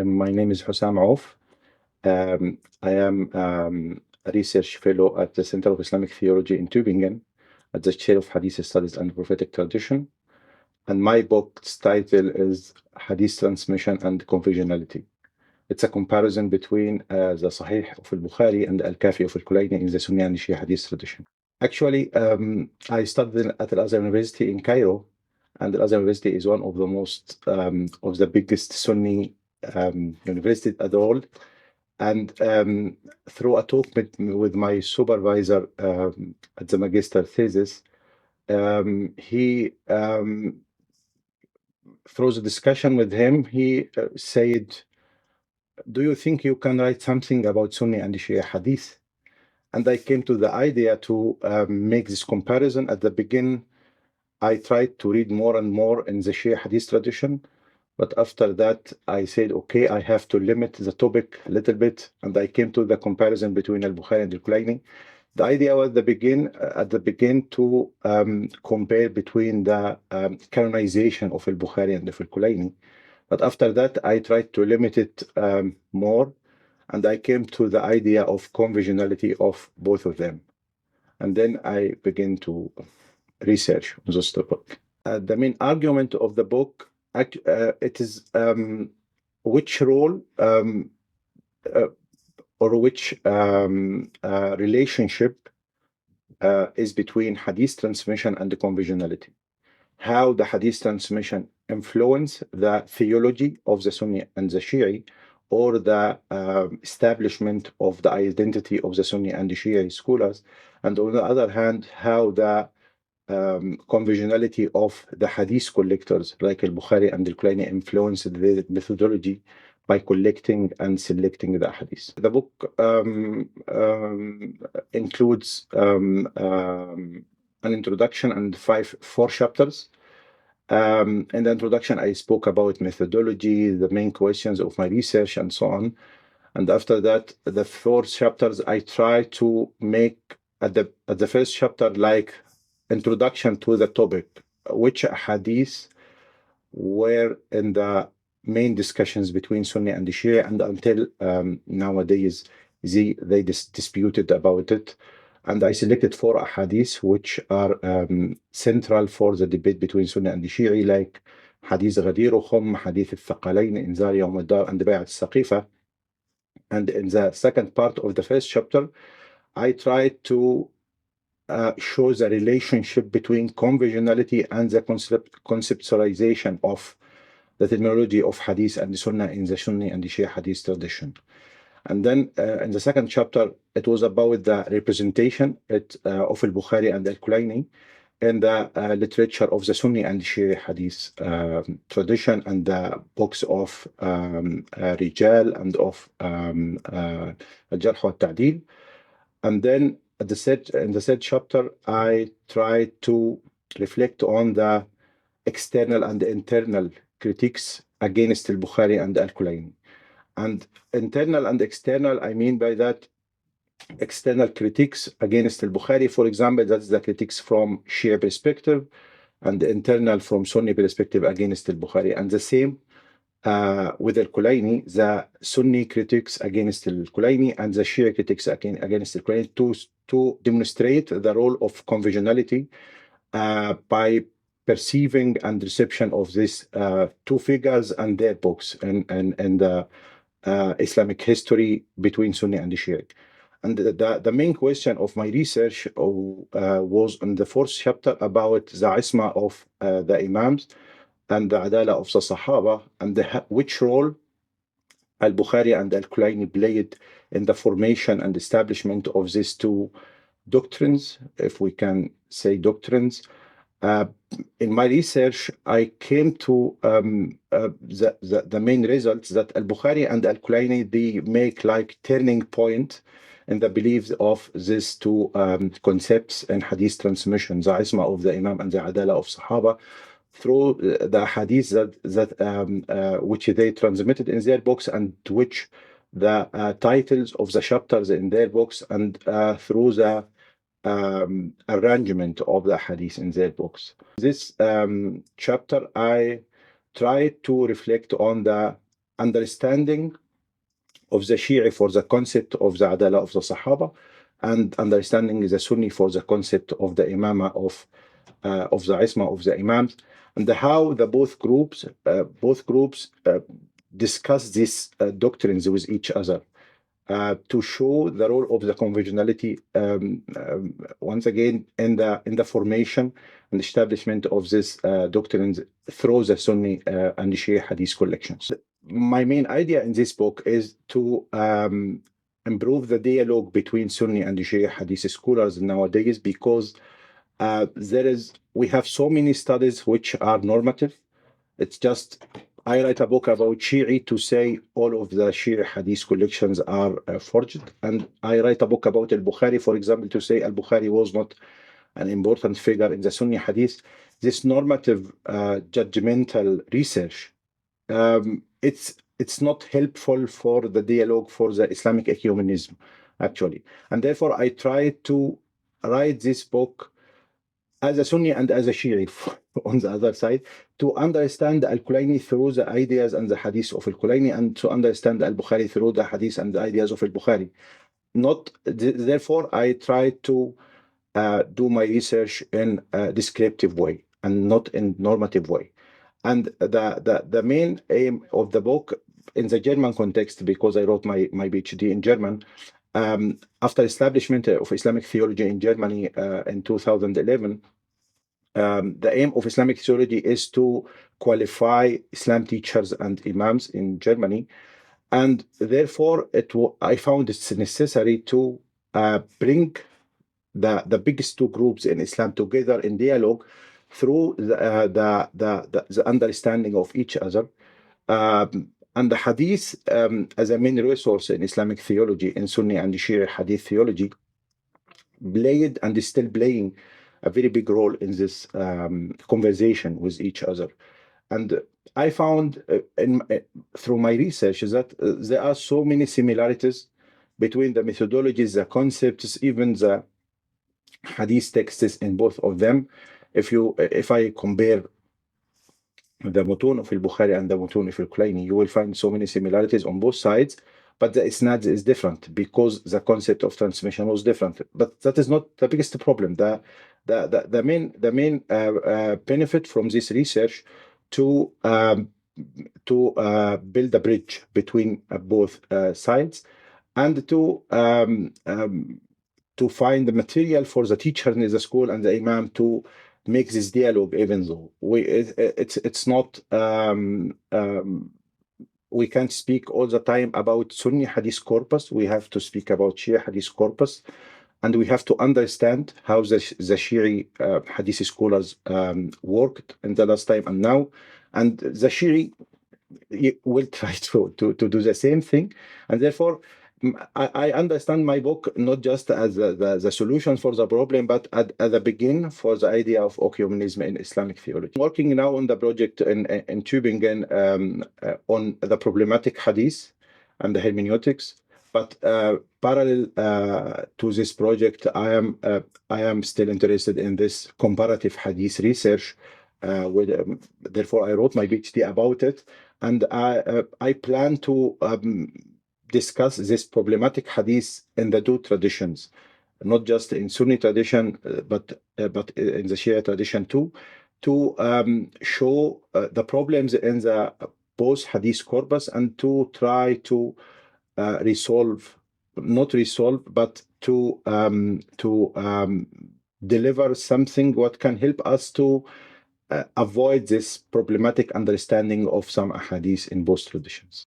My name is Hossam Ouf. I am a research fellow at the Center of Islamic Theology in Tübingen at the Chair of Hadith Studies and Prophetic Tradition. And my book's title is Hadith Transmission and Confessionality. It's a comparison between the Sahih of Al-Bukhārī and al-Kāfī of al-Kulayni in the Sunni and Shia Hadith tradition. Actually, I studied at Al-Azhar University in Cairo, and Al-Azhar University is one of the most of the biggest Sunni universities at the world. And through a talk with my supervisor at the magister thesis, he through the discussion with him, he said, "Do you think you can write something about Sunni and Shia Hadith?" And I came to the idea to make this comparison. At the beginning, I tried to read more and more in the Shia Hadith tradition. But after that, I said, okay, I have to limit the topic a little bit. And I came to the comparison between Al-Bukhari and Al-Kulayni. The idea was at the beginning to compare between the canonization of Al-Bukhari and of Al-Kulayni. But after that, I tried to limit it more. And I came to the idea of conversionality of both of them. And then I began to research this topic. The main argument of the book, it is which role or which relationship is between Hadith transmission and the conversionality. How the Hadith transmission influence the theology of the Sunni and the Shi'i, or the establishment of the identity of the Sunni and the Shi'i scholars, and on the other hand, how the conversionality of the Hadith collectors like Al-Bukhari and Al-Kulayni influenced the methodology by collecting and selecting the Hadith. The book includes an introduction and four chapters. In the introduction, I spoke about methodology, the main questions of my research, and so on. And after that, the four chapters, I try to make at the first chapter like introduction to the topic, which hadith were in the main discussions between Sunni and the Shia, and until nowadays they disputed about it. And I selected four hadiths which are central for the debate between Sunni and the Shi'i, like Hadith Ghadiruhum, Hadith al-Thaqalayn, Inzar Yawm al-Dar, and Bay'at al-Saqifah. And in the second part of the first chapter, I tried to show the relationship between conversionality and the conceptualization of the terminology of Hadith and the Sunnah in the Sunni and the Shia Hadith tradition. And then in the second chapter, it was about the representation of Al-Bukhari and Al-Kulayni in the literature of the Sunni and Shia Hadith tradition, and the books of Rijal and of Al-Jarh wa Ta'dil. And then in the third chapter, I tried to reflect on the external and internal critiques against Al-Bukhari and Al-Kulayni. And internal and external, I mean by that, external critiques against Al-Bukhari, for example, that's the critiques from Shia perspective, and the internal from Sunni perspective against Al-Bukhari. And the same with Al-Kulayni, the Sunni critics against Al-Kulayni and the Shia critics against Al-Kulayni, to demonstrate the role of conversionality by perceiving and reception of these two figures and their books and the Islamic history between Sunni and the Shia. And the main question of my research was in the fourth chapter about the isma of the Imams and the adala of the Sahaba, and which role Al-Bukhari and Al-Kulayni played in the formation and establishment of these two doctrines, if we can say doctrines. In my research, I came to the main results that Al-Bukhari and Al-Kulayni, they make like turning point in the beliefs of these two concepts in Hadith transmission, the isma of the Imam and the adala of Sahaba, through the hadith that which they transmitted in their books, and which the titles of the chapters in their books, and through the arrangement of the hadith in their books. This chapter, I try to reflect on the understanding of the Shi'i for the concept of the Adala of the Sahaba, and understanding the Sunni for the concept of the Imama of the Isma of the Imams, and how the both groups discuss these doctrines with each other to show the role of the conventionality once again in the formation and establishment of these doctrines through the Sunni and Shia Hadith collections. My main idea in this book is to improve the dialogue between Sunni and Shia Hadith scholars nowadays, because we have so many studies which are normative. It's just, I write a book about Shi'i to say all of the Shi'i Hadith collections are forged, and I write a book about Al-Bukhari, for example, to say Al-Bukhari was not an important figure in the Sunni Hadith. This normative judgmental research, it's not helpful for the dialogue for the Islamic ecumenism, actually. And therefore, I try to write this book as a Sunni and as a Shi'i on the other side, to understand al-Kulaynī through the ideas and the hadith of al-Kulaynī, and to understand al-Bukhari through the hadith and the ideas of al-Bukhari. Therefore, I try to do my research in a descriptive way and not in normative way. And the main aim of the book in the German context, because I wrote my PhD in German, after establishment of Islamic theology in Germany in 2011, the aim of Islamic theology is to qualify Islam teachers and imams in Germany. And therefore, I found it's necessary to bring the biggest two groups in Islam together in dialogue through the understanding of each other. And the hadith as a main resource in Islamic theology, in Sunni and Shia hadith theology, played and is still playing a very big role in this conversation with each other. And I found through my research that there are so many similarities between the methodologies, the concepts, even the hadith texts in both of them. If I compare the mutun of al-Bukhari and the mutun of al-Kulayni, you will find so many similarities on both sides, but the isnad is different because the concept of transmission was different. But that is not the biggest problem. The main benefit from this research to build a bridge between both sides, and to find the material for the teacher in the school and the imam to make this dialogue, even though it's not we can't speak all the time about Sunni Hadith corpus. We have to speak about Shia Hadith corpus, and we have to understand how the Shi'i Hadith scholars worked in the last time and now, and the Shi'i will try to do the same thing. And therefore, I understand my book not just as the solution for the problem, but at the beginning for the idea of ecumenism in Islamic theology. I'm working now on the project in Tübingen on the problematic hadith and the hermeneutics. But parallel to this project, I am still interested in this comparative hadith research. Therefore, I wrote my PhD about it, and I plan to discuss this problematic hadith in the two traditions, not just in Sunni tradition, but in the Shia tradition too, to show the problems in the both hadith corpus, and to try to not resolve, but to deliver something what can help us to avoid this problematic understanding of some hadith in both traditions.